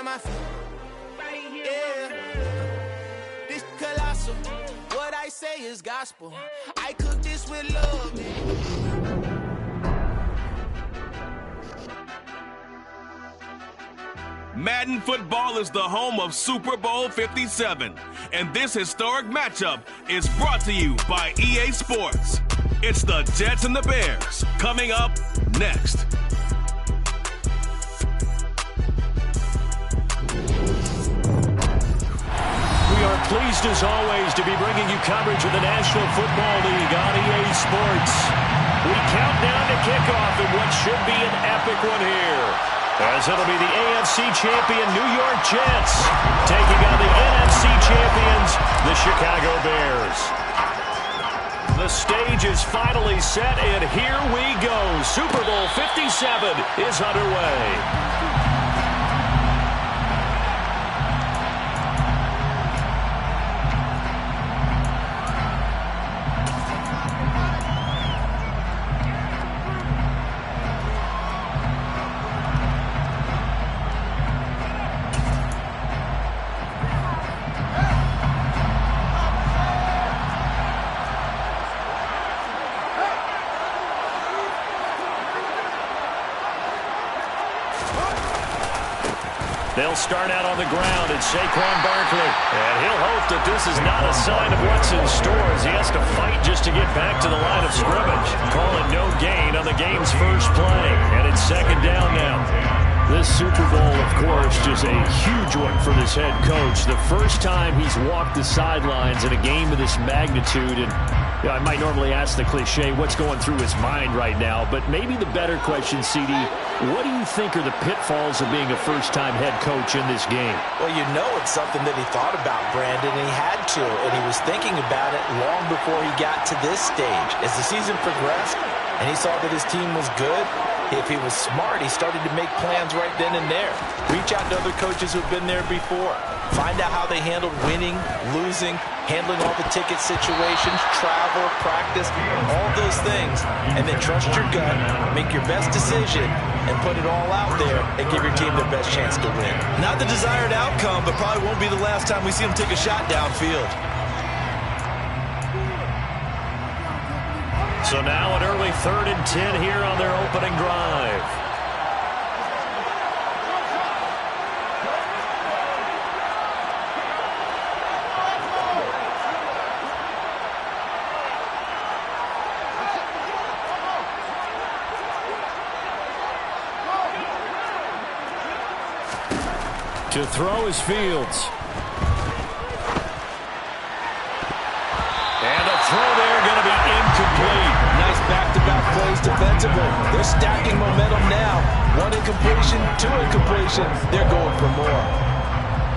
at my feet. Yeah, this colossal. What I say is gospel. I cook this with love, man. Madden Football is the home of Super Bowl 57, and this historic matchup is brought to you by EA Sports. It's the Jets and the Bears, coming up next. We are pleased as always to be bringing you coverage of the National Football League on EA Sports. We count down to kickoff in what should be an epic one here, as it'll be the AFC champion New York Jets taking on the NFC champions, the Chicago Bears. The stage is finally set, and here we go. Super Bowl 57 is underway. They'll start out on the ground, and Saquon Barkley. And he'll hope that this is not a sign of what's in store, as he has to fight just to get back to the line of scrimmage. Calling no gain on the game's first play. And it's second down now. This Super Bowl, of course, just a huge one for this head coach. The first time he's walked the sidelines in a game of this magnitude. And I might normally ask the cliche, what's going through his mind right now? But maybe the better question, CD, what do you think are the pitfalls of being a first-time head coach in this game? Well, you know it's something that he thought about, Brandon, and he had to. And he was thinking about it long before he got to this stage. As the season progressed and he saw that his team was good, if he was smart, he started to make plans right then and there. Reach out to other coaches who've been there before. Find out how they handled winning, losing, handling all the ticket situations, travel, practice, all those things. And then trust your gut, make your best decision, and put it all out there and give your team the best chance to win. Not the desired outcome, but probably won't be the last time we see him take a shot downfield. So now an early 3rd and 10 here on their opening drive. To throw is Fields. And a throw there going to be incomplete. Nice back-to-back plays defensively. They're stacking momentum now. 1 incompletion, 2 incompletion. They're going for more.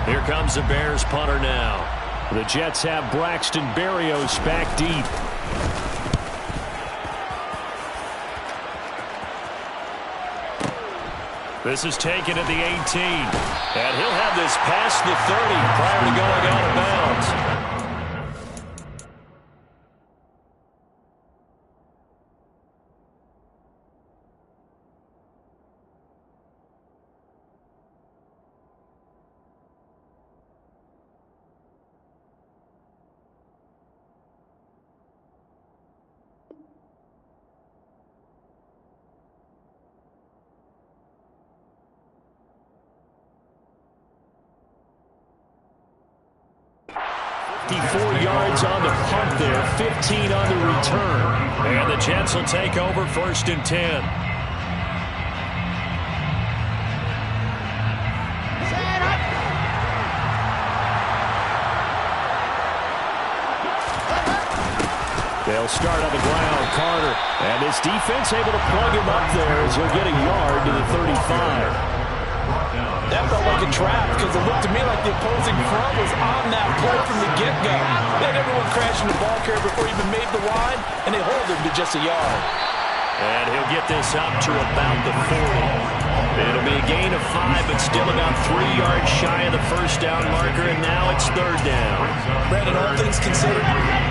Here comes the Bears punter now. The Jets have Braxton Berrios back deep. This is taken at the 18. And he'll have this past the 30 prior to going out of bounds. Yards on the punt there, 15 on the return. And the Jets will take over 1st and 10. They'll start on the ground, Carter. And his defense able to plug him up there as he'll get a yard to the 35. That felt like a trap because it looked to me like the opposing front was on that play from the get-go. They had everyone crashing the ball carrier before he even made the line, and they hold him to just a yard. And he'll get this up to about the 40. It'll be a gain of 5, but still about 3 yards shy of the first down marker, and now it's 3rd down. Brandon, all things considered,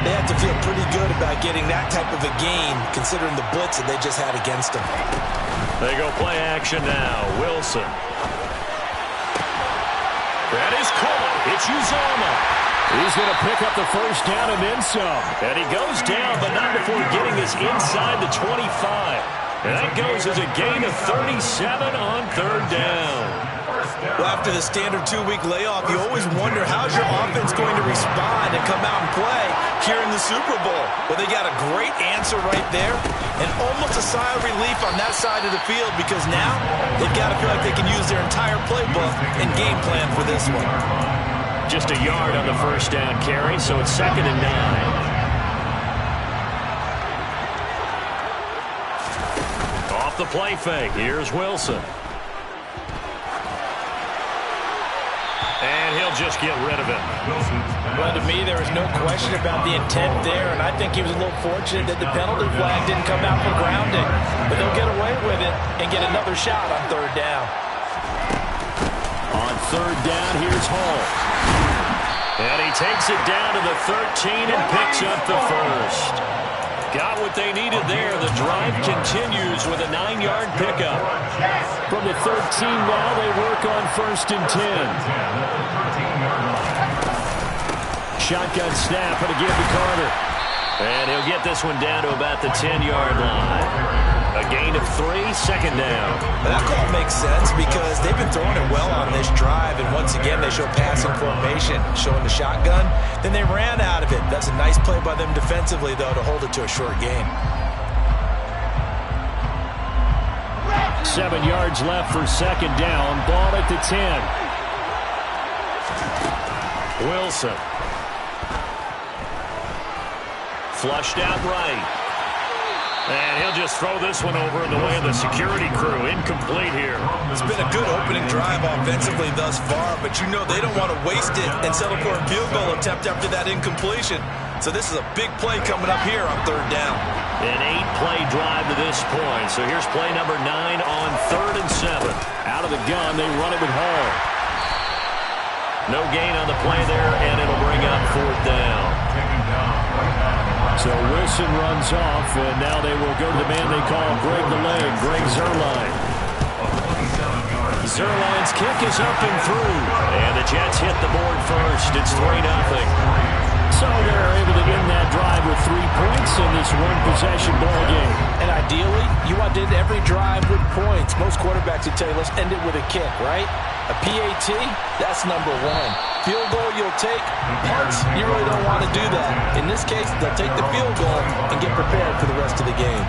they have to feel pretty good about getting that type of a gain, considering the blitz that they just had against them. They go play action now. Wilson. That is caught. It's Uzomah. He's going to pick up the first down and then some. And he goes down, but not before getting us inside the 25. And that goes as a gain of 37 on third down. Well, after the standard 2-week layoff, you always wonder how's your offense going to respond and come out and play here in the Super Bowl. Well, they got a great answer right there and almost a sigh of relief on that side of the field because now they've got to feel like they can use their entire playbook and game plan for this one. Just a yard on the first down carry, so it's 2nd and 9. Off the play fake, here's Wilson. And he'll just get rid of it. Well, to me, there was no question about the intent there, and I think he was a little fortunate that the penalty flag didn't come out for grounding. But they'll get away with it and get another shot on third down. On third down, here's Hall. And he takes it down to the 13 and picks up the first. Got what they needed there. The drive continues with a 9-yard pickup. From the 13 now, they work on 1st and 10. Shotgun snap and a give to Carter. And he'll get this one down to about the 10-yard line. A gain of 3, 2nd down. That call makes sense because they've been throwing it well on this drive, and once again they show passing formation, showing the shotgun. Then they ran out of it. That's a nice play by them defensively, though, to hold it to a short gain. 7 yards left for 2nd down. Ball at the 10. Wilson. Flushed out right. And he'll just throw this one over in the way of the security crew. Incomplete here. It's been a good opening drive offensively thus far, but you know they don't want to waste it and settle for a field goal attempt after that incompletion. So this is a big play coming up here on third down. An 8-play drive to this point. So here's play number 9 on 3rd and 7. Out of the gun, they run it with Hall. No gain on the play there, and it'll bring up 4th down. So Wilson runs off, and now they will go to the man they call Greg the Leg, Greg Zuerlein. Zuerlein's kick is up and through, and the Jets hit the board first. It's 3-0. So they're able to end that drive with 3 points in this one-possession ball game. And ideally, you want to end every drive with points. Most quarterbacks would tell you, let's end it with a kick, right? A PAT, that's number 1. Field goal you'll take, punts, you really don't want to do that. In this case, they'll take the field goal and get prepared for the rest of the game.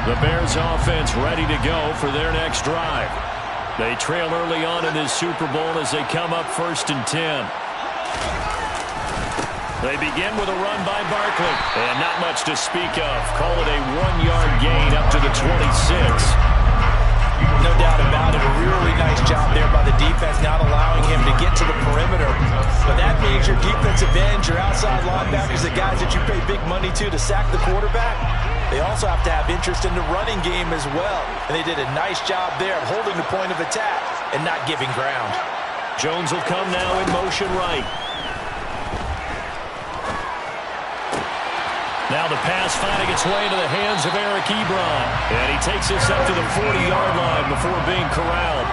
The Bears offense ready to go for their next drive. They trail early on in this Super Bowl as they come up 1st and 10. They begin with a run by Barkley. And not much to speak of. Call it a 1-yard gain up to the 26. No doubt about it. A really nice job there by the defense, not allowing him to get to the perimeter. But that means your defensive ends, your outside linebackers, the guys that you pay big money to sack the quarterback, they also have to have interest in the running game as well. And they did a nice job there of holding the point of attack and not giving ground. Jones will come now in motion right. Now the pass finding its way into the hands of Eric Ebron. And he takes this up to the 40-yard line before being corralled.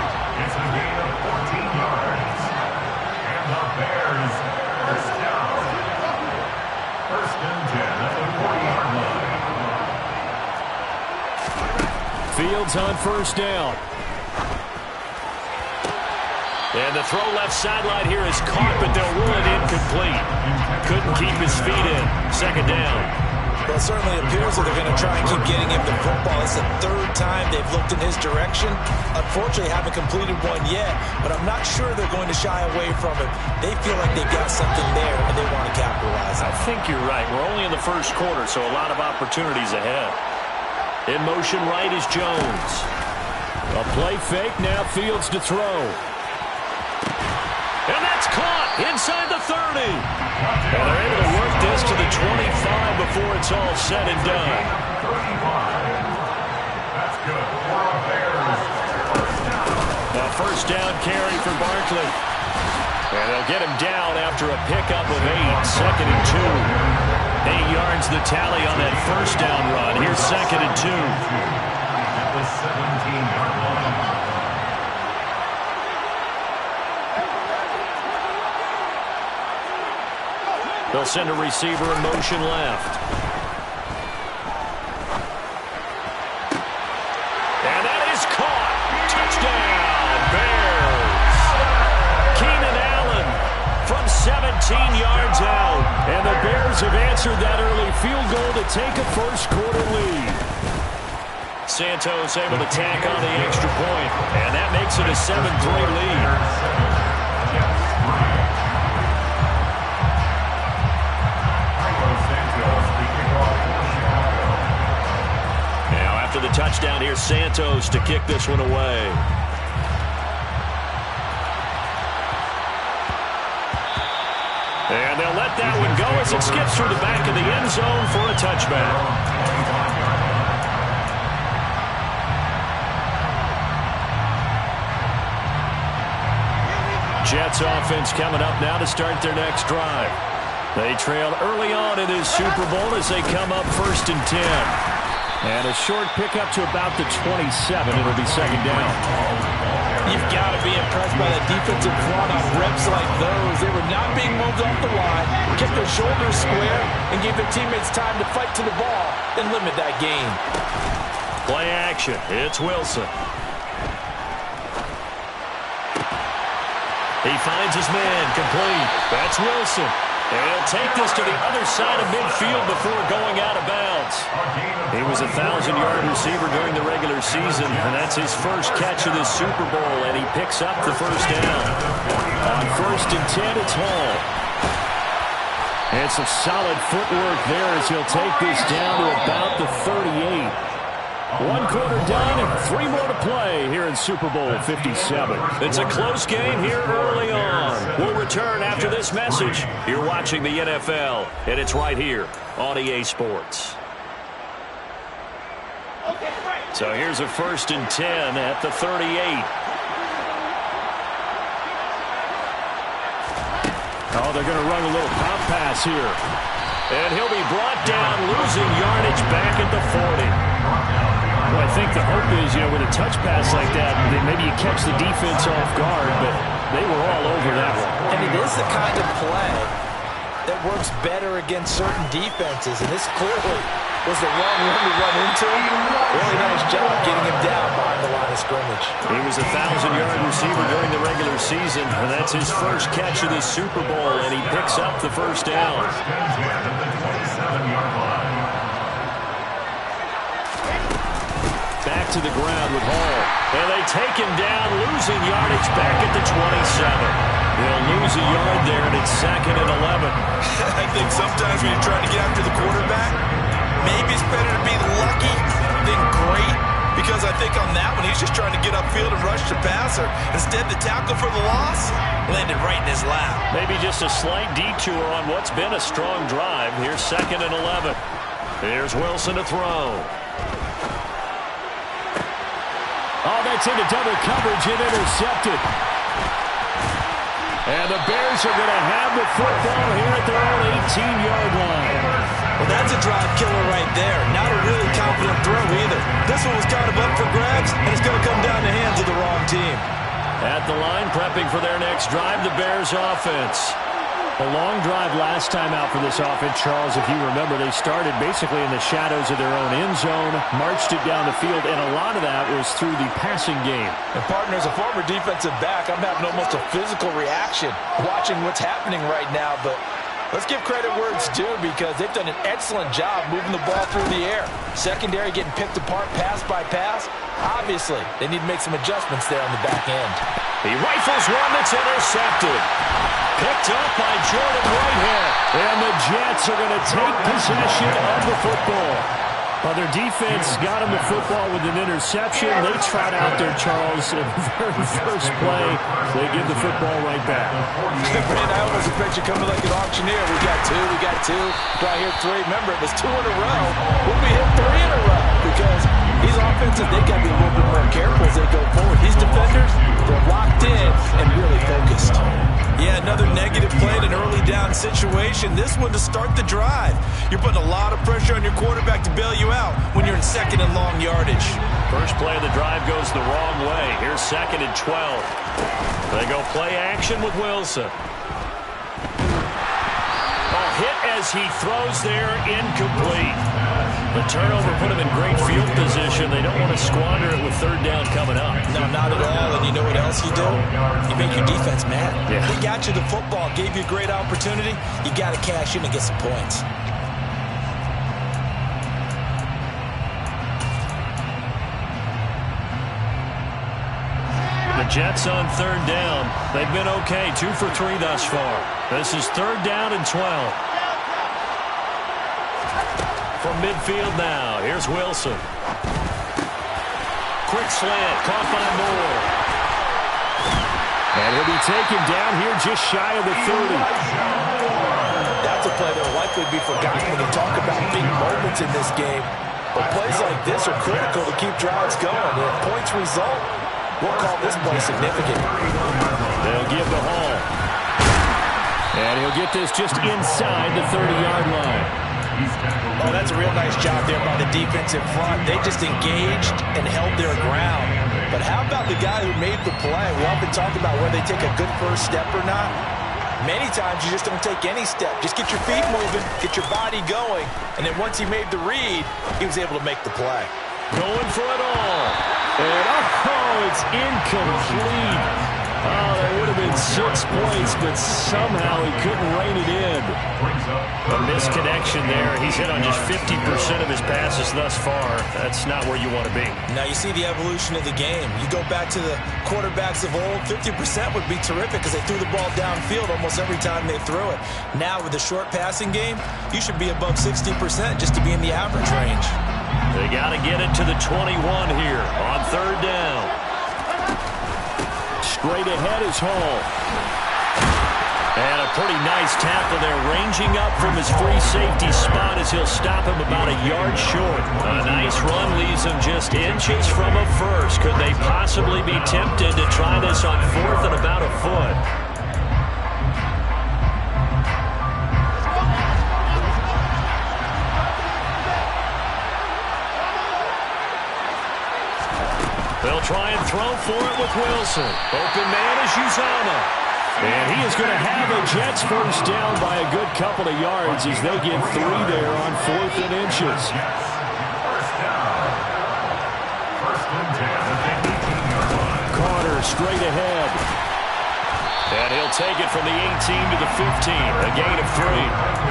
It's a gain of 14 yards. And the Bears are down. 1st and 10 at the 40-yard line. Fields on 1st down. And the throw left sideline here is caught, but they'll rule it incomplete. Couldn't keep his feet in. 2nd down. Well, it certainly appears that they're going to try and keep getting him the football. It's the 3rd time they've looked in his direction. Unfortunately, haven't completed one yet, but I'm not sure they're going to shy away from it. They feel like they've got something there, and they want to capitalize on it. I think you're right. We're only in the 1st quarter, so a lot of opportunities ahead. In motion right is Jones. A play fake, now Fields to throw. And that's caught inside the 30. And they're able to work this to the 25 before it's all said and done. That's good. A 1st down carry for Barkley. And they'll get him down after a pickup of 8. 2nd and 2. 8 yards the tally on that 1st down run. Here's 2nd and 2. At the 17-yard line. They'll send a receiver in motion left. And that is caught. Touchdown, Bears. Keenan Allen from 17 yards out. And the Bears have answered that early field goal to take a first-quarter lead. Santos able to tack on the extra point, and that makes it a 7-3 lead. After the touchdown, here's Santos to kick this one away. And they'll let that one go as it skips through the back of the end zone for a touchback. Jets offense coming up now to start their next drive. They trail early on in this Super Bowl as they come up 1st and 10. And a short pickup to about the 27. It'll be second down. You've got to be impressed by that defensive front on reps like those. They were not being moved off the line, kept their shoulders square, and gave their teammates time to fight to the ball and limit that gain. Play action. It's Wilson. He finds his man complete. That's Wilson. And he'll take this to the other side of midfield before going out of bounds. He was a 1,000-yard receiver during the regular season, and that's his first catch of this Super Bowl, and he picks up the first down. On 1st and 10, it's Hall. And some solid footwork there as he'll take this down to about the 38. 1 quarter done and 3 more to play here in Super Bowl 57. It's a close game here early on. We'll return after this message. You're watching the NFL, and it's right here on EA Sports. So here's a 1st and 10 at the 38. Oh, they're going to run a little pop pass here. And he'll be brought down, losing yardage back at the 40. Well, I think the hope is, with a touch pass like that, maybe you catch the defense off guard, but they were all over that one. And it is the kind of play that works better against certain defenses, and this clearly was the wrong one to run into. Really nice job getting him down behind the line of scrimmage. He was a 1,000-yard receiver during the regular season, and that's his first catch of this Super Bowl, and he picks up the first down. Back to the ground with Hall. And they take him down, losing yardage back at the 27. They'll lose a yard there, and it's 2nd and 11. I think sometimes when you're trying to get after the quarterback, maybe it's better to be lucky than great, because I think on that one, he's just trying to get upfield and rush the passer. Instead, the tackle for the loss landed right in his lap. Maybe just a slight detour on what's been a strong drive. Here's 2nd and 11. Here's Wilson to throw. Oh, that's into double coverage and intercepted. And the Bears are going to have the football here at their own 18-yard line. Well, that's a drive killer right there. Not a really confident throw either. This one was kind of up for grabs, and it's going to come down the hands of the wrong team. At the line, prepping for their next drive, the Bears offense. A long drive last time out for this offense, Charles. If you remember, they started basically in the shadows of their own end zone, marched it down the field, and a lot of that was through the passing game. And, partner, as a former defensive back, I'm having almost a physical reaction watching what's happening right now. But let's give credit where it's due, because they've done an excellent job moving the ball through the air. Secondary getting picked apart pass by pass. Obviously, they need to make some adjustments there on the back end. He rifles one that's intercepted. Picked up by Jordan Whitehead. And the Jets are going to take possession of the football. Well, their defense got him the football with an interception. They trot out there, Charles, in the very first play. They give the football right back. Man, I almost picture coming like an auctioneer. We got two. Do I hear 3? Remember, it was 2 in a row. When we hit 3 in a row, because these offenses, they've got to be a little bit more careful as they go forward. These defenders, they're locked in and really focused. Yeah, another negative play in an early down situation. This one to start the drive. You're putting a lot of pressure on your quarterback to bail you out when you're in 2nd and long yardage. First play of the drive goes the wrong way. Here's 2nd and 12. They go play action with Wilson. Oh, hit as he throws there, incomplete. The turnover put him in great field position. They don't want to squander it with third down coming up. No, not at all. And you know what else you do? You make your defense mad. Yeah. They got you the football, gave you a great opportunity. You got to cash in and get some points. The Jets on third down. They've been okay, 2 for 3 thus far. This is third down and 12. From midfield now, here's Wilson. Quick slant, caught by Moore. And he'll be taken down here just shy of the 30. That's a play that will likely be forgotten when you talk about big moments in this game. But plays like this are critical to keep drives going. And if points result, we'll call this play significant. They'll give to Hall. And he'll get this just inside the 30-yard line. Oh, that's a real nice job there by the defense in front. They just engaged and held their ground. But how about the guy who made the play? We often talk about whether they take a good first step or not. Many times you just don't take any step. Just get your feet moving, get your body going, and then once he made the read, he was able to make the play. Going for it all. And it's incomplete. Oh, that would have been 6 points, but somehow he couldn't rein it in. A misconnection there. He's hit on just 50% of his passes thus far. That's not where you want to be. Now you see the evolution of the game. You go back to the quarterbacks of old, 50% would be terrific because they threw the ball downfield almost every time they threw it. Now with the short passing game, you should be above 60% just to be in the average range. They got to get it to the 21 here on third down. Straight ahead is Hall. And a pretty nice tackle there, ranging up from his free safety spot as he'll stop him about a yard short. A nice run leaves him just inches from a first. Could they possibly be tempted to try this on fourth and about a foot? They'll try and throw for it with Wilson. Open man is Uzomah. And he is going to have a Jets first down by a good couple of yards as they get 3 there on 4th and inches. Carter straight ahead. And he'll take it from the 18 to the 15. A gain of 3.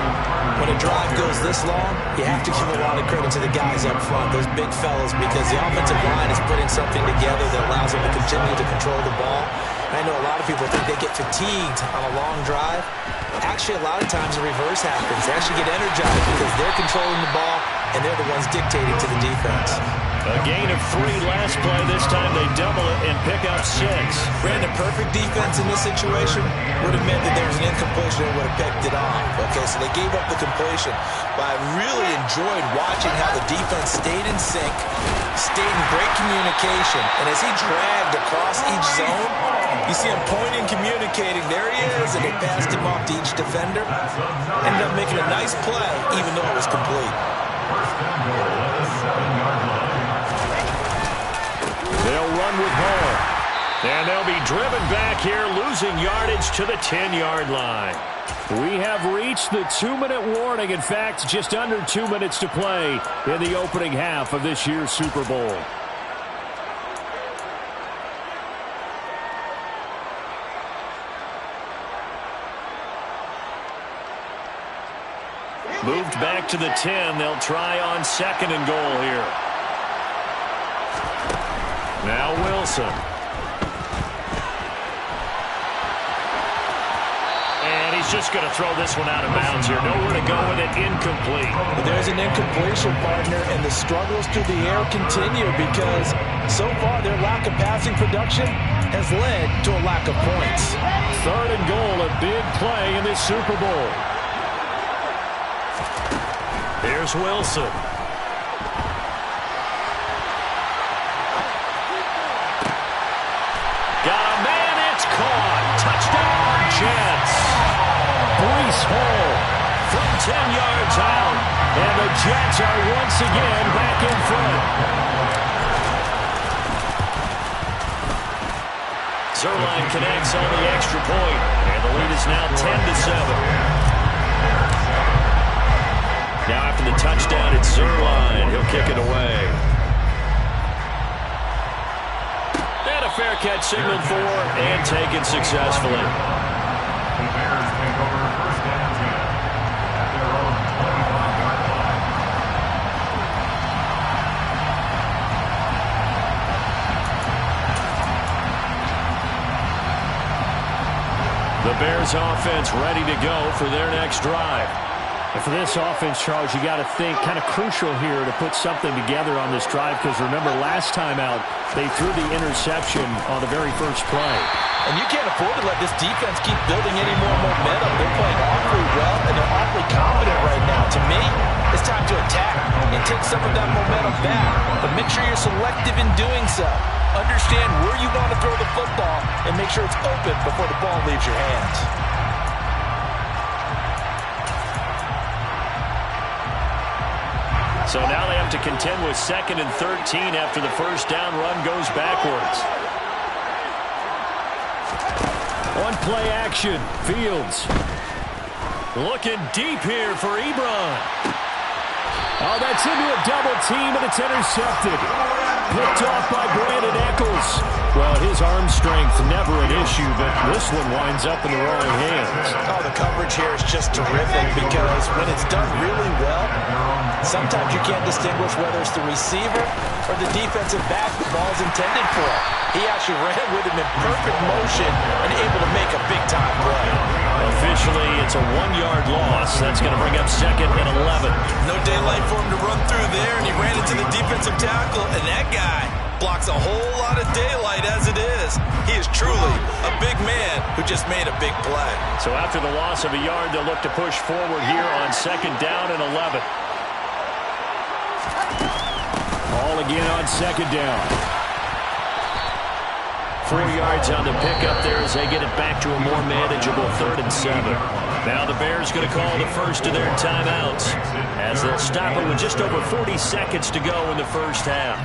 When a drive goes this long, you have to give a lot of credit to the guys up front, those big fellas, because the offensive line is putting something together that allows them to continue to control the ball. I know a lot of people think they get fatigued on a long drive. Actually, a lot of times the reverse happens. They actually get energized because they're controlling the ball, and they're the ones dictating to the defense. A gain of 3 last play. This time they double it and pick up 6. Brandon, perfect defense in this situation would have meant that there was an incompletion and would have picked it off. Okay, so they gave up the completion. But I really enjoyed watching how the defense stayed in sync, stayed in great communication. And as he dragged across each zone, you see him pointing, communicating. There he is, and they passed him off to each defender. Ended up making a nice play, even though it was complete. They'll run with Hall. And they'll be driven back here, losing yardage to the 10-yard line. We have reached the 2-minute warning. In fact, just under 2 minutes to play in the opening half of this year's Super Bowl. Moved back to the 10. They'll try on 2nd and goal here. Now Wilson. And he's just going to throw this one out of bounds here. Nowhere to go with it. Incomplete. But there's an incompletion, partner, and the struggles through the air continue because so far their lack of passing production has led to a lack of points. 3rd and goal, a big play in this Super Bowl. Here's Wilson. Got a man, it's caught. Touchdown, Jets. Breece Hall from 10 yards out. And the Jets are once again back in front. Zuerlein connects on the extra point. And the lead is now 10-7. Now after the touchdown, it's Zuerlein. He'll kick it away. And a fair catch signaled for and taken successfully. The Bears take over first and 10 at their own 25-yard line. The Bears offense ready to go for their next drive. And for this offense, Charles, you got to think kind of crucial here to put something together on this drive, because remember last time out they threw the interception on the very first play. And you can't afford to let this defense keep building any more momentum. They're playing awfully well, and they're awfully confident right now. To me, it's time to attack and take some of that momentum back. But make sure you're selective in doing so. Understand where you want to throw the football and make sure it's open before the ball leaves your hands. So now they have to contend with 2nd and 13 after the first down run goes backwards. On play action, Fields. Looking deep here for Ebron. Oh, that's into a double team, and it's intercepted. Picked off by Brandon Echols. Well, his arm strength never an issue, but this one winds up in the wrong hands. Oh, the coverage here is just terrific, because when it's done really well, sometimes you can't distinguish whether it's the receiver or the defensive back the ball's intended for. He actually ran with him in perfect motion and able to make a big-time play. Officially, it's a 1-yard loss. That's going to bring up 2nd and 11. No daylight for him to run through there, and he ran into the defensive tackle, and that guy blocks a whole lot of daylight as it is. He is truly a big man who just made a big play. So after the loss of a yard, they'll look to push forward here on 2nd down and 11. All again on 2nd down. 4 yards on the pickup there as they get it back to a more manageable 3rd and 7. Now the Bears going to call the first of their timeouts as they'll stop it with just over 40 seconds to go in the first half.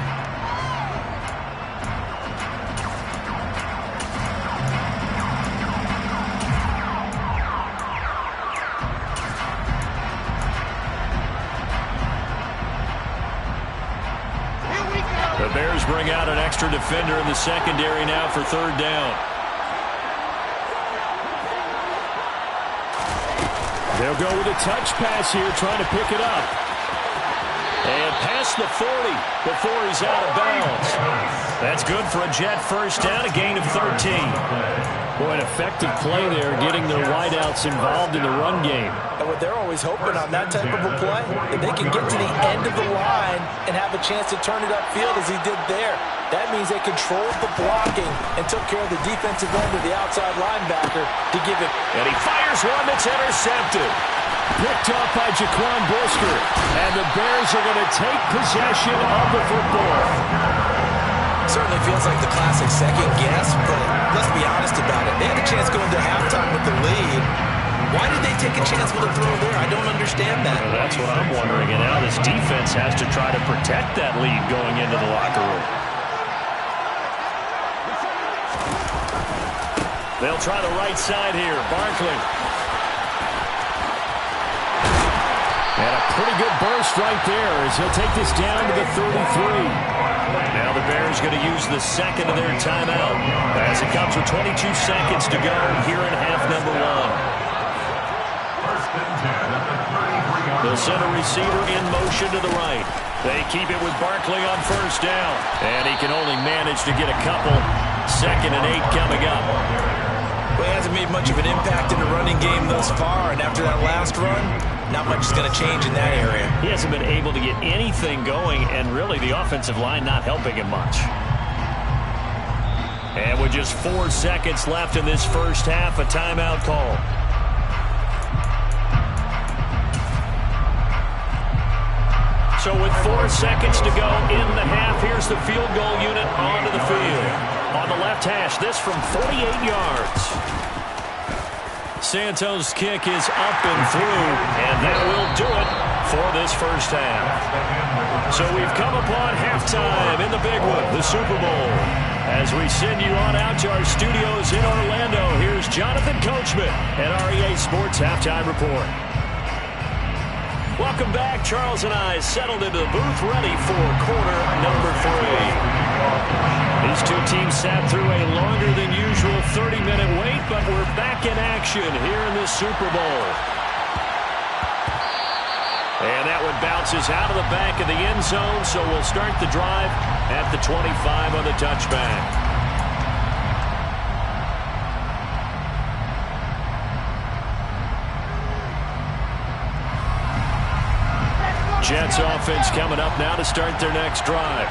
The Bears bring out an extra defender in the secondary now for 3rd down. They'll go with a touch pass here, trying to pick it up. And past the 40 before he's out of bounds. That's good for a Jet first down, a gain of 13. Boy, an effective play there, getting their wideouts involved in the run game. And what they're always hoping on that type of a play, that they can get to the end of the line and have a chance to turn it upfield as he did there. That means they controlled the blocking and took care of the defensive end of the outside linebacker to give it. And he fires one that's intercepted. Picked off by Jaquan Brisker. And the Bears are going to take possession of the football. Certainly feels like the classic second guess, but let's be honest about it. They had a chance going to halftime with the lead. Why did they take a chance with a throw there? I don't understand that. Well, that's what I'm wondering. And now this defense has to try to protect that lead going into the locker room. They'll try the right side here. Barkley. And a pretty good burst right there as he'll take this down to the 33. Now the Bears going to use the 2nd of their timeout as it comes with 22 seconds to go here in half number 1. First and 10 at the 33-yard line. The center receiver in motion to the right. They keep it with Barkley on first down. And he can only manage to get a couple. 2nd and 8 coming up. Well, he hasn't made much of an impact in the running game thus far, and after that last run, not much is going to change in that area. He hasn't been able to get anything going, and really the offensive line not helping him much. And with just 4 seconds left in this first half, a timeout call. So with 4 seconds to go in the half, here's the field goal unit onto the field. On the left hash, this from 48 yards. Santos' kick is up and through, and that will do it for this first half. So we've come upon halftime in the big one, the Super Bowl. As we send you on out to our studios in Orlando, here's Jonathan Coachman at our EA Sports Halftime Report. Welcome back. Charles and I settled into the booth ready for quarter number 3. These two teams sat through a longer than usual 30-minute wait, but we're back in action here in the Super Bowl. And that one bounces out of the back of the end zone, so we'll start the drive at the 25 on the touchback. Jets offense coming up now to start their next drive.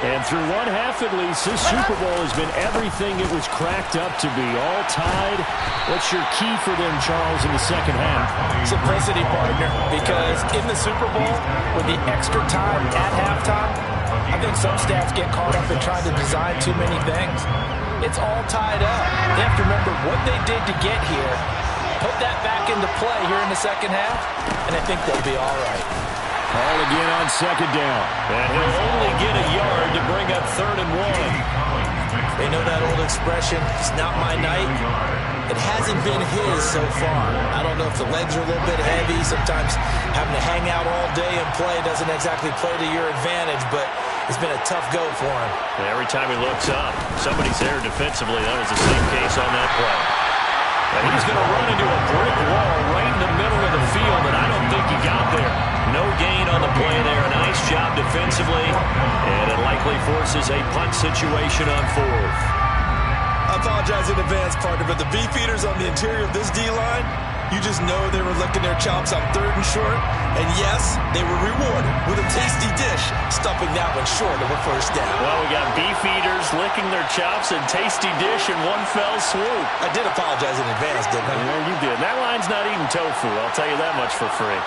And through one half at least, this Super Bowl has been everything it was cracked up to be. All tied. What's your key for them, Charles, in the second half? Simplicity, partner, because in the Super Bowl, with the extra time at halftime, I think some stats get caught up in trying to design too many things. It's all tied up. They have to remember what they did to get here, put that back into play here in the second half, and I think they'll be all right. Ball again on second down. And he'll only get a yard to bring up 3rd and 1. They know that old expression, it's not my night. It hasn't been his so far. I don't know if the legs are a little bit heavy. Sometimes having to hang out all day and play doesn't exactly play to your advantage, but it's been a tough go for him. And every time he looks up, somebody's there defensively. That was the same case on that play. And he's going to run into a brick wall right in the middle of the field, and I don't think he got there. No gain on the play there. Nice job defensively, and it likely forces a punt situation on 4th. I apologize in advance, partner, but the beefeaters on the interior of this D-line, you just know they were licking their chops on 3rd and short. And yes, they were rewarded with a tasty dish, stuffing that one short of a 1st down. Well, we got beefeaters licking their chops and tasty dish in one fell swoop. I did apologize in advance, didn't I? Yeah, you did. That line's not eating tofu, I'll tell you that much for free.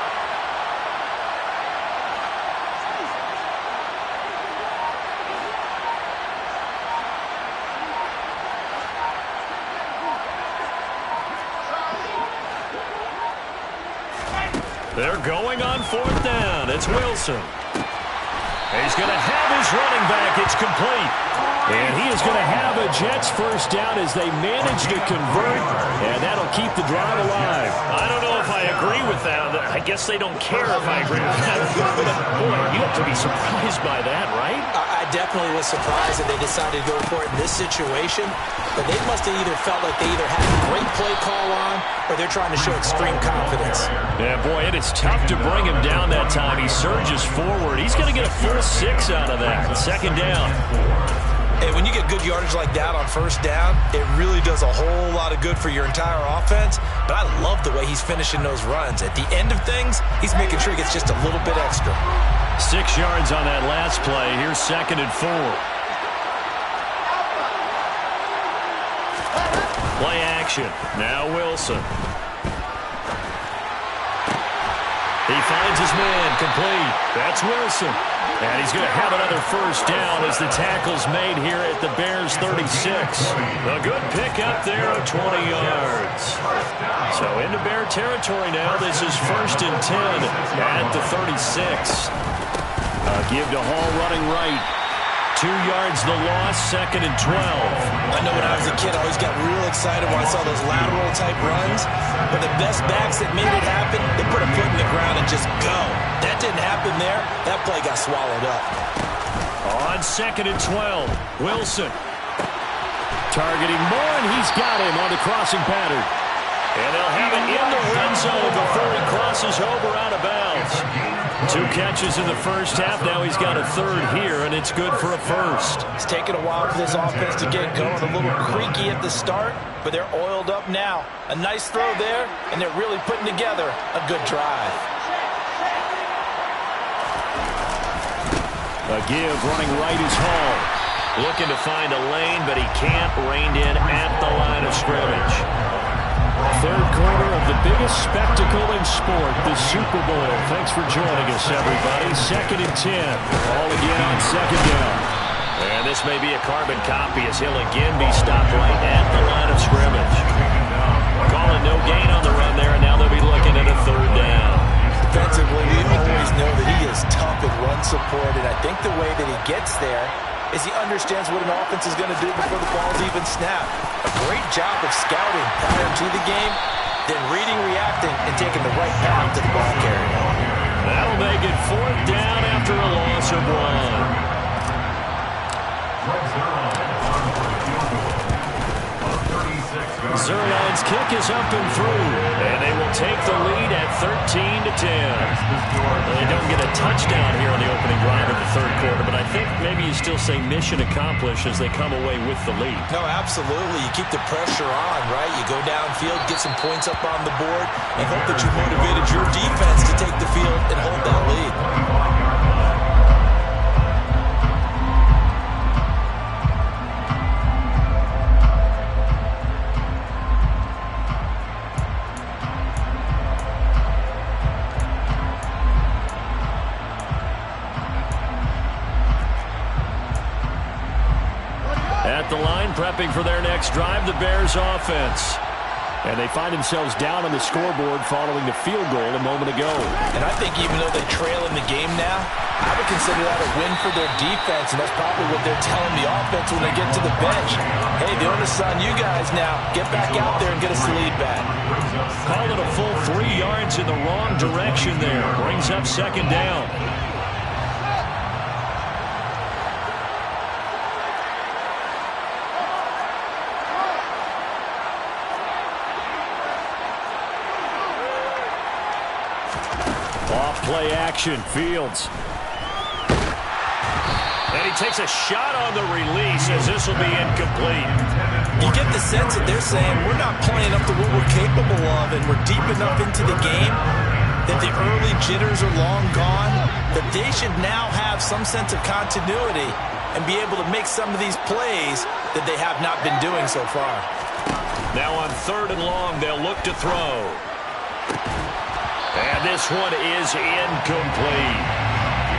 They're going on 4th down. It's Wilson. He's going to have his running back. It's complete. And he is going to have a Jets 1st down as they manage to convert, and that'll keep the drive alive. I don't know if I agree with that. I guess they don't care if I agree with that. But, boy, you have to be surprised by that, right? I definitely was surprised that they decided to go for it in this situation, but they must have either felt like they either had a great play call on or they're trying to show extreme confidence. Yeah, boy, it is tough to bring him down that time. He surges forward. He's going to get a full 6 out of that. 2nd down. And when you get good yardage like that on 1st down, it really does a whole lot of good for your entire offense. But I love the way he's finishing those runs. At the end of things, he's making sure he gets just a little bit extra. 6 yards on that last play. Here's 2nd and 4. Play action. Now Wilson. He finds his man, complete. That's Wilson. And he's going to have another 1st down as the tackle's made here at the Bears 36. A good pickup there of 20 yards. So into Bear territory now. This is 1st and 10 at the 36. Give to Hall running right. 2 yards the loss, 2nd and 12. I know when I was a kid, I always got real excited when I saw those lateral-type runs. But the best backs that made it happen, they put a foot in the ground and just go. That didn't happen there. That play got swallowed up. On 2nd and 12, Wilson. Targeting Moore, and he's got him on the crossing pattern. And they'll have it in the red zone before he crosses over out of bounds. 2 catches in the 1st half. Now he's got a 3rd here, and it's good for a 1st. It's taken a while for this offense to get going. A little creaky at the start, but they're oiled up now. A nice throw there, and they're really putting together a good drive. A give running right is Hall. Looking to find a lane, but he can't. Reined in at the line of scrimmage. 3rd quarter of the biggest spectacle in sport, the Super Bowl. Thanks for joining us, everybody. 2nd and 10. All again on 2nd down. And this may be a carbon copy as he'll again be stopped right at the line of scrimmage. Calling no gain on the run there, and now they'll be looking at a 3rd down. Defensively, we always know that he is tough in run support, and I think the way that he gets there is he understands what an offense is going to do before the ball's even snapped. A great job of scouting prior to the game, then reading, reacting, and taking the right path to the ball carrier. will make it 4th down after a loss of 1. Zuerlein's kick is up and through, and they will take the lead at 13-10. They don't get a touchdown here on the opening drive of the third quarter, but I think maybe you still say mission accomplished as they come away with the lead. No, absolutely. You keep the pressure on, right? You go downfield, get some points up on the board, and hope that you motivated your defense to take the field and hold that lead. At the line, prepping for their next drive, the Bears offense. And they find themselves down on the scoreboard following the field goal a moment ago. And I think even though they trail in the game now, I would consider that a win for their defense, and that's probably what they're telling the offense when they get to the bench. Hey, the onus is on you guys now. Get back out there and get us the lead back. Call it a full 3 yards in the wrong direction there. Brings up 2nd down. Play action, Fields. And he takes a shot on the release as this will be incomplete. You get the sense that they're saying we're not playing up to what we're capable of, and we're deep enough into the game that the early jitters are long gone, that they should now have some sense of continuity and be able to make some of these plays that they have not been doing so far. Now on 3rd and long, they'll look to throw. And this one is incomplete.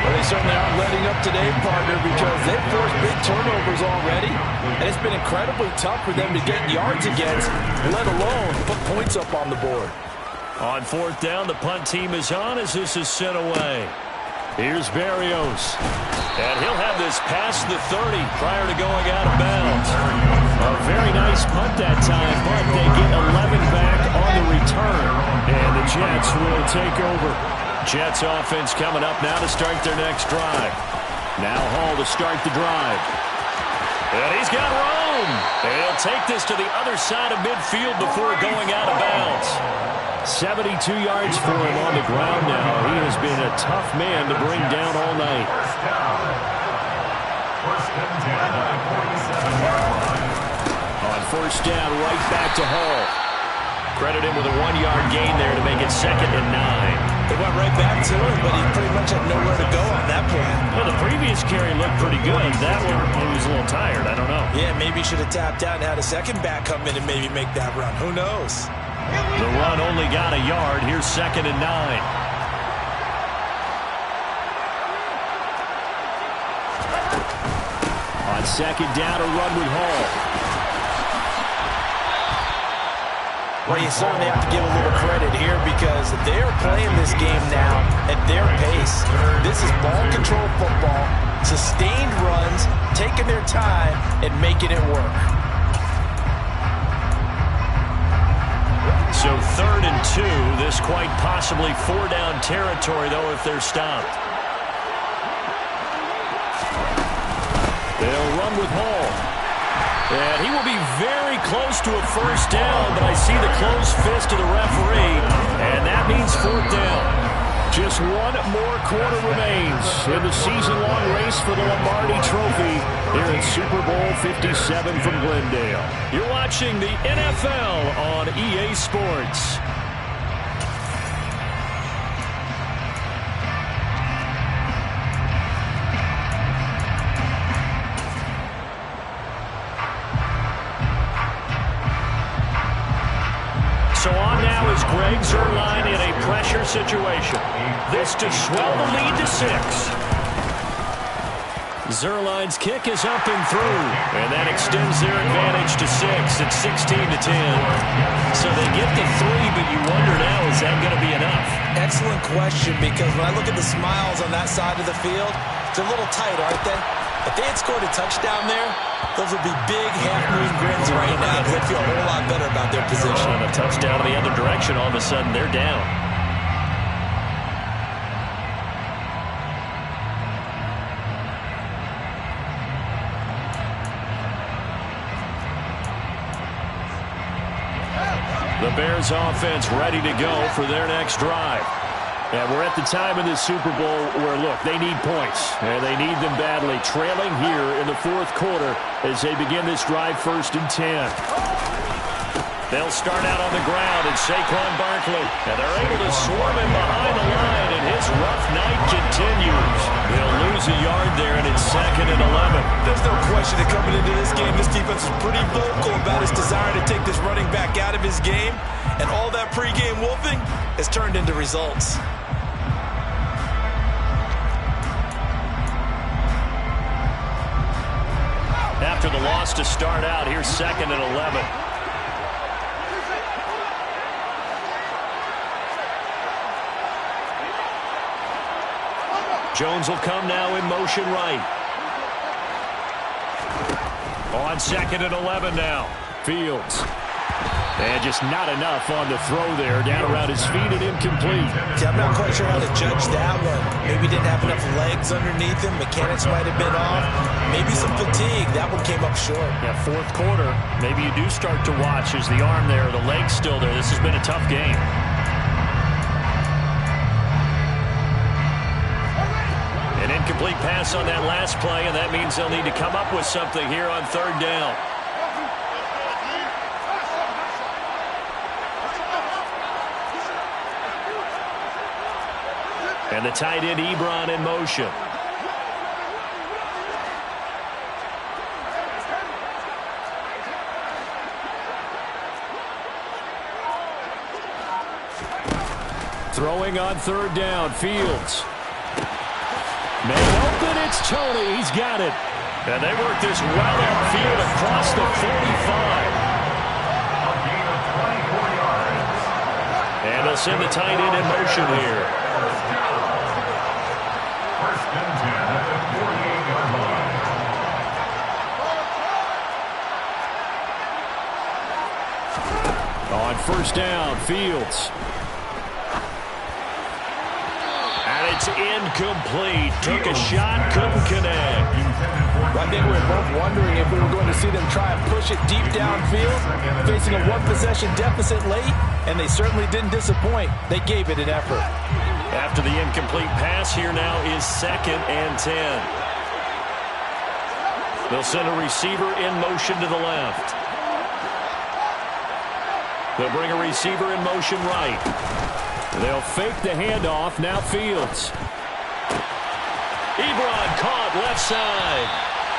Well, they certainly aren't letting up today, partner, because they've forced big turnovers already, and it's been incredibly tough for them to get yards against, let alone put points up on the board. On 4th down, the punt team is on as this is sent away. Here's Berrios. And he'll have this past the 30 prior to going out of bounds. A very nice punt that time, but they get 11 back on the return. And the Jets will take over. Jets offense coming up now to start their next drive. Now Hall to start the drive. And he's got room. And he'll take this to the other side of midfield before going out of bounds. 72 yards for him on the ground now. He has been a tough man to bring down all night. On 1st down, right back to Hall. Credit him with a 1-yard gain there to make it 2nd and 9. They went right back to him, but he pretty much had nowhere to go on that point. Well, the previous carry looked pretty good. That one, he was a little tired. I don't know. Yeah, maybe he should have tapped out and had a second back come in and maybe make that run. Who knows? The run only got a yard. Here's 2nd and 9. On 2nd down, a run with Hall. Well, you certainly have to give a little credit here because they're playing this game now at their pace. This is ball control football, sustained runs, taking their time and making it work. So 3rd and 2, this quite possibly 4-down territory, though, if they're stopped. They'll run with Hall. And he will be very close to a 1st down, but I see the closed fist of the referee, and that means 4th down. Just one more quarter remains in the season-long race for the Lombardi Trophy here in Super Bowl 57 from Glendale. You're watching the NFL on EA Sports. So on now is Greg Zuerlein in a pressure situation. This to swell the lead to 6. Zuerlein's kick is up and through, and that extends their advantage to 6 at 16-10. So they get the 3, but you wonder now, is that going to be enough? Excellent question, because when I look at the smiles on that side of the field, they're a little tight, aren't they? If they had scored a touchdown there, those would be big half-moon grins right now because they feel a whole lot better about their position. And a touchdown in the other direction, all of a sudden they're down. The Bears offense ready to go for their next drive. And we're at the time in this Super Bowl where, look, they need points. And they need them badly. Trailing here in the fourth quarter as they begin this drive, 1st and 10. They'll start out on the ground, and Saquon Barkley. And they're able to swarm him behind the line, and his rough night continues. They'll lose a yard there, and it's 2nd and 11. There's no question that coming into this game, this defense is pretty vocal about his desire to take this running back out of his game. And all that pregame wolfing has turned into results. After the loss to start out, here's 2nd and 11. Jones will come now in motion right. On 2nd and 11 now. Fields. And just not enough on the throw there. Down around his feet and incomplete. Yeah, I'm not quite sure how to judge that one. Maybe didn't have enough legs underneath him. Mechanics might have been off. Maybe some fatigue. That one came up short. Yeah, fourth quarter. Maybe you do start to watch as the arm there, the leg's still there. This has been a tough game. An incomplete pass on that last play, and that means they'll need to come up with something here on 3rd down. And the tight end Ebron in motion. Throwing on 3rd down, Fields. Man open, it's Tony. He's got it. And they work this well upfield across the 45. And they'll send the tight end in motion here. 1st and 10 at the 48-yard line. On 1st down, Fields. And it's incomplete. Took a shot, couldn't connect. I think we were both wondering if we were going to see them try and push it deep downfield, facing a one-possession deficit late, and they certainly didn't disappoint. They gave it an effort. After the incomplete pass, here now is 2nd and 10. They'll send a receiver in motion to the left. They'll bring a receiver in motion right. They'll fake the handoff. Now Fields. Ebron caught left side.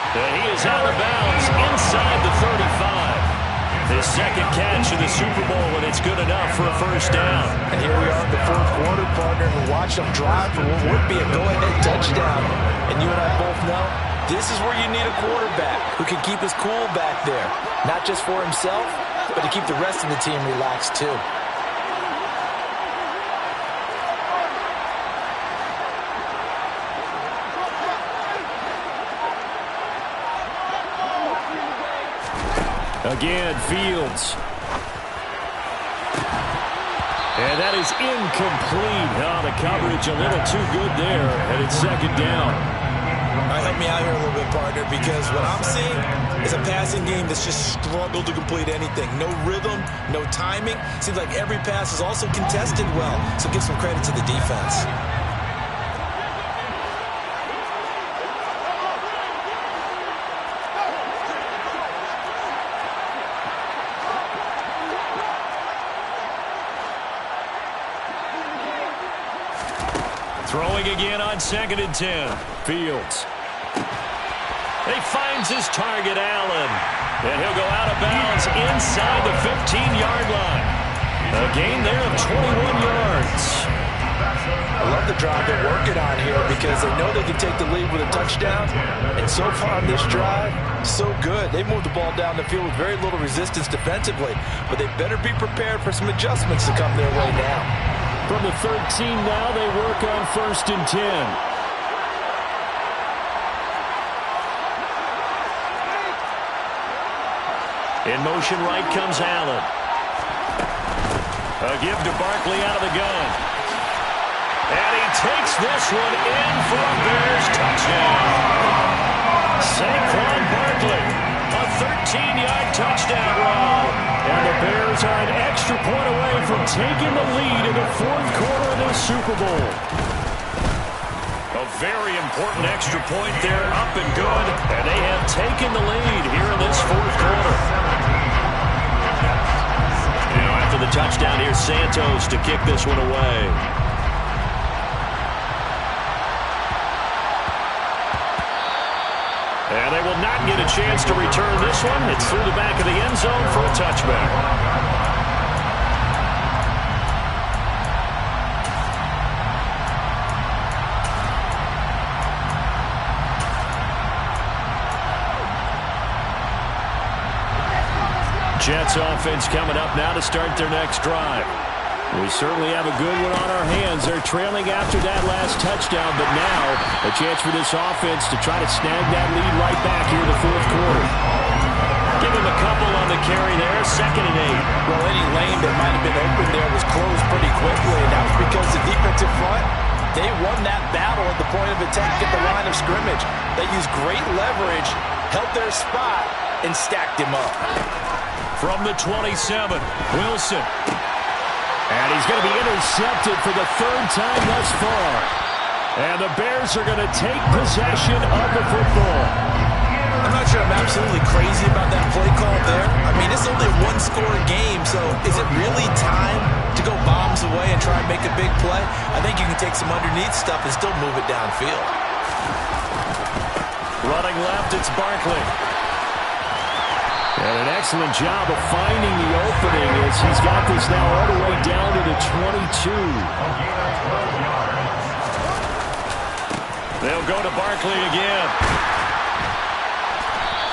And he is out of bounds inside the 35. His 2nd catch in the Super Bowl, and it's good enough for a 1st down. And here we are in the fourth quarter, partner, and watch them drive for what would be a go-ahead touchdown. And you and I both know this is where you need a quarterback who can keep his cool back there, not just for himself, but to keep the rest of the team relaxed too. Again, Fields. And that is incomplete. Oh, the coverage a little too good there, and it's 2nd down. All right, help me out here a little bit, partner, because what I'm seeing is a passing game that's just struggled to complete anything. No rhythm, no timing. Seems like every pass is also contested well, so give some credit to the defense. Throwing again on 2nd and 10. Fields. He finds his target, Allen. And he'll go out of bounds inside the 15-yard line. A gain there of 21 yards. I love the drive they're working on here because they know they can take the lead with a touchdown. And so far on this drive, so good. They moved the ball down the field with very little resistance defensively. But they better be prepared for some adjustments to come their way now. From the 13 now, they work on 1st and 10. In motion right comes Allen. A give to Barkley out of the gun. And he takes this one in for a Bears touchdown. Saquon Barkley, a 13-yard touchdown run. And the Bears are an extra point away from taking the lead in the fourth quarter of this Super Bowl. A very important extra point there, up and good. And they have taken the lead here in this fourth quarter. Now after the touchdown, here's Santos to kick this one away. And they will not get a chance to return this one. It's through the back of the end zone for a touchback. Jets offense coming up now to start their next drive. We certainly have a good one on our hands. They're trailing after that last touchdown, but now a chance for this offense to try to snag that lead right back here in the fourth quarter. Give him a couple on the carry there, 2nd and 8. Well, any lane that might have been open there was closed pretty quickly, and that was because the defensive front, they won that battle at the point of attack at the line of scrimmage. They used great leverage, held their spot, and stacked him up. From the 27, Wilson. And he's going to be intercepted for the 3rd time thus far. And the Bears are going to take possession of the football. I'm not sure I'm absolutely crazy about that play call there. I mean, it's only a one-score game, so is it really time to go bombs away and try and make a big play? I think you can take some underneath stuff and still move it downfield. Running left, it's Barkley. And an excellent job of finding the opening as he's got this now all the way down to the 22. They'll go to Barkley again.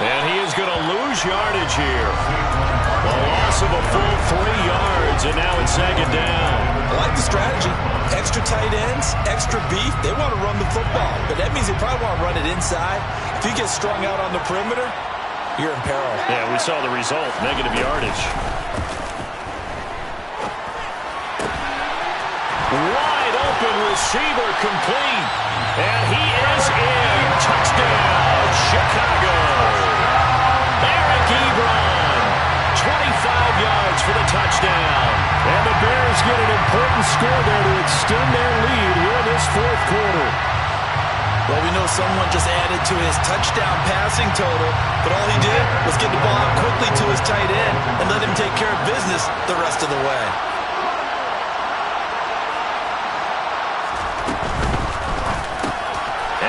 And he is going to lose yardage here. A loss of a full 3 yards, and now it's 2nd down. I like the strategy. Extra tight ends, extra beef. They want to run the football, but that means they probably want to run it inside. If you get strung out on the perimeter, you're in peril. Yeah, we saw the result, negative yardage. Wide open receiver complete. And he is in. Touchdown, Chicago. Eric Ebron, 25 yards for the touchdown. And the Bears get an important score there to extend their lead here in this fourth quarter. Well, we know someone just added to his touchdown passing total, but all he did was get the ball out quickly to his tight end and let him take care of business the rest of the way.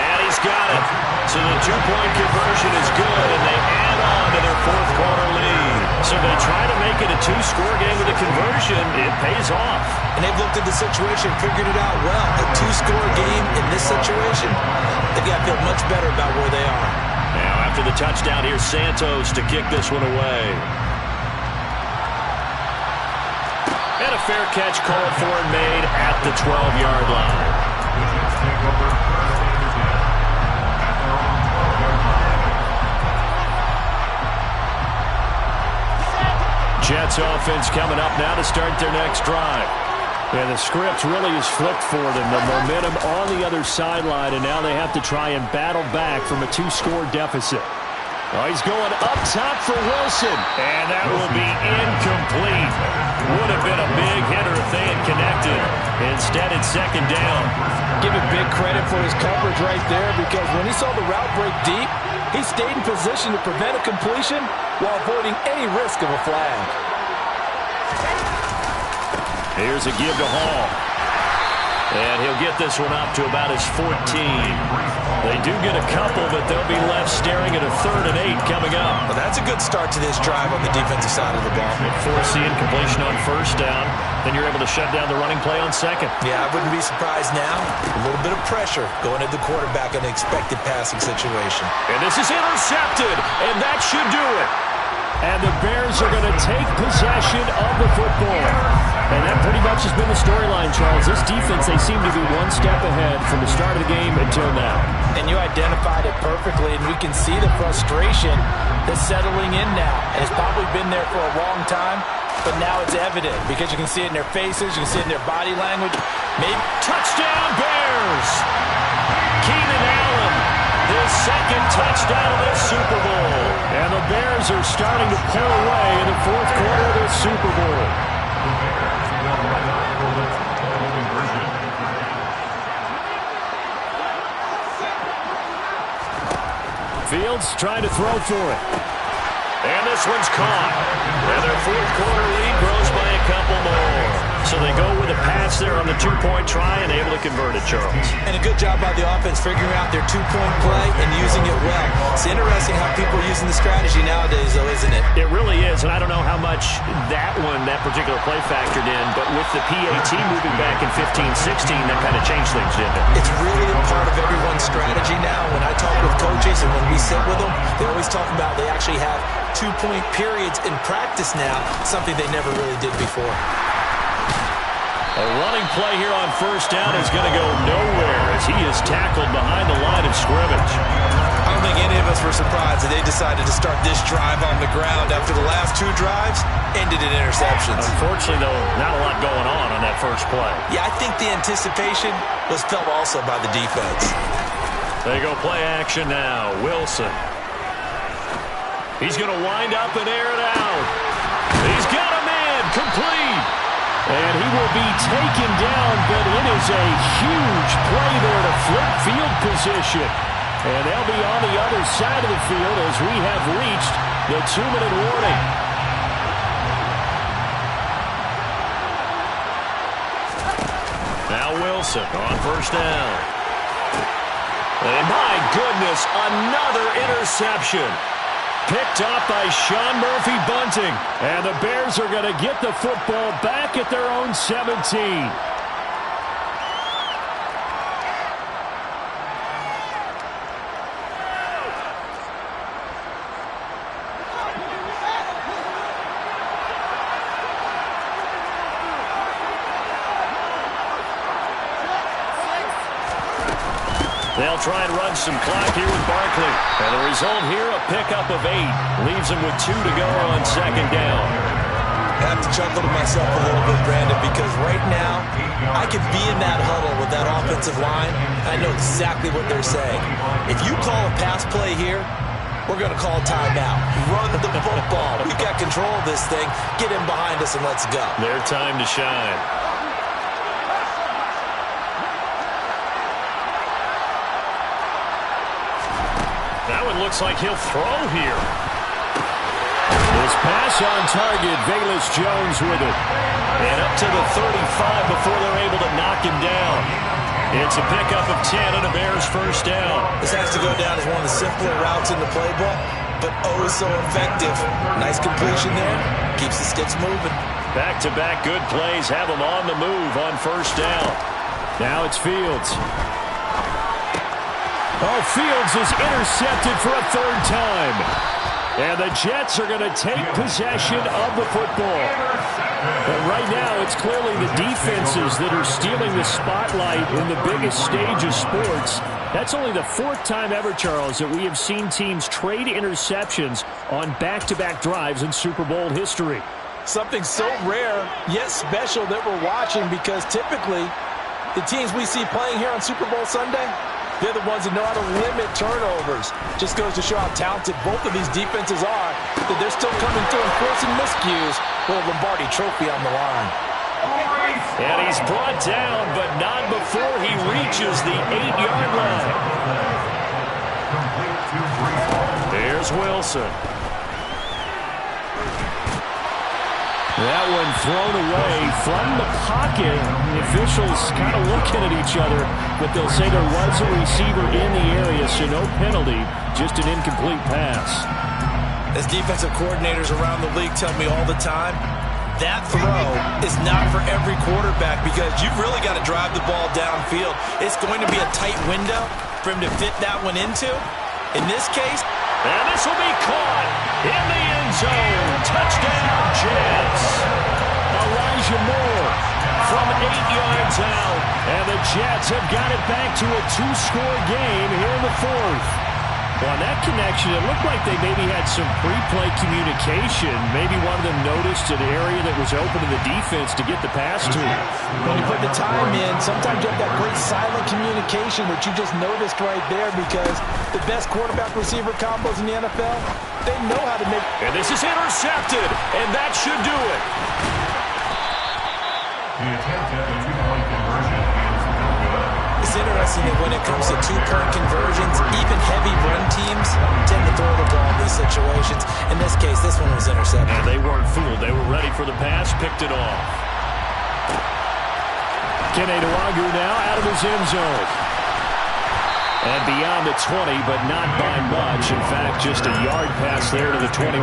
And he's got it. So the 2-point conversion is good, and they add on to their fourth quarter lead. So they try to make it a 2-score game with a conversion. It pays off. And they've looked at the situation, figured it out well. A 2-score game in this situation, they've got to feel much better about where they are. Now after the touchdown, here's Santos to kick this one away. And a fair catch called for and made at the 12-yard line. Jets offense coming up now to start their next drive. And the script really is flipped for them. The momentum on the other sideline, and now they have to try and battle back from a 2-score deficit. Oh, he's going up top for Wilson. And that will be incomplete. Would have been a big hitter if they had connected. Instead, it's 2nd down. Give him big credit for his coverage right there, because when he saw the route break deep, he stayed in position to prevent a completion while avoiding any risk of a flag. Here's a give to Hall. And he'll get this one up to about his 14. They do get a couple, but they'll be left staring at a 3rd and 8 coming up. Well, that's a good start to this drive on the defensive side of the ball. Force the incompletion on 1st down. Then you're able to shut down the running play on 2nd. Yeah, I wouldn't be surprised now. A little bit of pressure going at the quarterback in an expected passing situation. And this is intercepted, and that should do it. And the Bears are going to take possession of the football. And that pretty much has been the storyline, Charles. This defense, they seem to be one step ahead from the start of the game until now. And you identified it perfectly, and we can see the frustration that's settling in now. And it's probably been there for a long time, but now it's evident because you can see it in their faces, you can see it in their body language. Maybe touchdown Bears! Keenan Allen, his 2nd touchdown of this Super Bowl. And the Bears are starting to pull away in the fourth quarter of Super Bowl. The Bears will line up for the total conversion. Fields trying to throw for it. And this one's caught. And their fourth quarter lead grows by a couple more. So they go with a pass there on the two-point try and able to convert it, Charles. And a good job by the offense figuring out their two-point play and using it well. It's interesting how people are using the strategy nowadays, though, isn't it? It really is, and I don't know how much that particular play factored in, but with the PAT moving back in 15-16, that kind of changed things, didn't it? It's really a part of everyone's strategy now. When I talk with coaches and when we sit with them, they always talk about they actually have two-point periods in practice now, something they never really did before. A running play here on first down is going to go nowhere as he is tackled behind the line of scrimmage. I don't think any of us were surprised that they decided to start this drive on the ground after the last two drives ended in interceptions. Unfortunately, though, not a lot going on that first play. Yeah, I think the anticipation was felt also by the defense. They go play action now. Wilson. He's going to wind up and air it out. He's got a man complete. And he will be taken down, but it is a huge play there to flip field position. And they'll be on the other side of the field as we have reached the 2-minute warning. Now Wilson on first down. And my goodness, another interception. Picked up by Sean Murphy-Bunting. And the Bears are going to get the football back at their own 17. They'll try and run some clock here with Barkley. And the result here, a pickup of 8. Leaves them with 2 to go on second down. I have to chuckle to myself a little bit, Brandon, because right now I could be in that huddle with that offensive line. I know exactly what they're saying. If you call a pass play here, we're going to call a timeout. Run the football. We've got control of this thing. Get in behind us and let's go. Their time to shine. That one looks like he'll throw here. This pass on target, Velus Jones with it. And up to the 35 before they're able to knock him down. It's a pickup of 10 and a Bears first down. This has to go down as one of the simpler routes in the playbook, but oh so effective. Nice completion there. Keeps the sticks moving. Back-to-back good plays have them on the move on first down. Now it's Fields. Oh, Fields is intercepted for a third time. And the Jets are going to take possession of the football. But right now, it's clearly the defenses that are stealing the spotlight in the biggest stage of sports. That's only the 4th time ever, Charles, that we have seen teams trade interceptions on back-to-back drives in Super Bowl history. Something so rare, yet special that we're watching, because typically the teams we see playing here on Super Bowl Sunday, they're the ones that know how to limit turnovers. Just goes to show how talented both of these defenses are, that they're still coming through and forcing miscues with a Lombardi trophy on the line. And he's brought down, but not before he reaches the 8-yard line. There's Wilson. That one thrown away from the pocket. The officials kind of looking at each other, but they'll say there was a receiver in the area, so no penalty, just an incomplete pass. As defensive coordinators around the league tell me all the time, that throw is not for every quarterback because you've really got to drive the ball downfield. It's going to be a tight window for him to fit that one into. In this case, and this will be caught in the end zone. Touchdown, Jets. Elijah Moore from 8 yards out. And the Jets have got it back to a 2-score game here in the 4th. Well, on that connection, it looked like they maybe had some pre-play communication. Maybe one of them noticed an area that was open to the defense to get the pass to. When you put the time in, sometimes you have that great silent communication that you just noticed right there, because the best quarterback-receiver combos in the NFL, they know how to make. And this is intercepted, and that should do it. The attempt at the two-point conversion is no good. It's interesting that when it comes to two-point conversions, even heavy run teams tend to throw the ball in these situations. In this case, this one was intercepted. And they weren't fooled. They were ready for the pass, picked it off. Kene Nwangwu now out of his end zone. And beyond the 20, but not by much. In fact, just a yard pass there to the 21.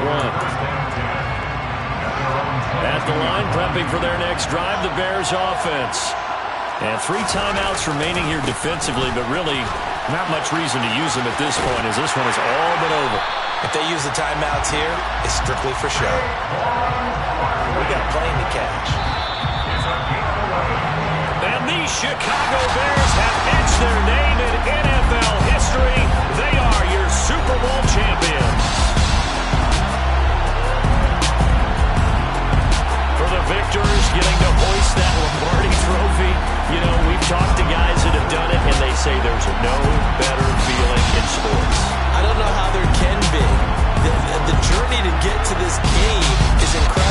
At the line, prepping for their next drive, the Bears offense. And 3 timeouts remaining here defensively, but really not much reason to use them at this point, as this one is all but over. If they use the timeouts here, it's strictly for show. We got a plane to catch. And the Chicago Bears have etched their name in NFL history. They are your Super Bowl champions. For the victors, getting to hoist that Lombardi trophy. You know, we've talked to guys that have done it, and they say there's no better feeling in sports. I don't know how there can be. The journey to get to this game is incredible.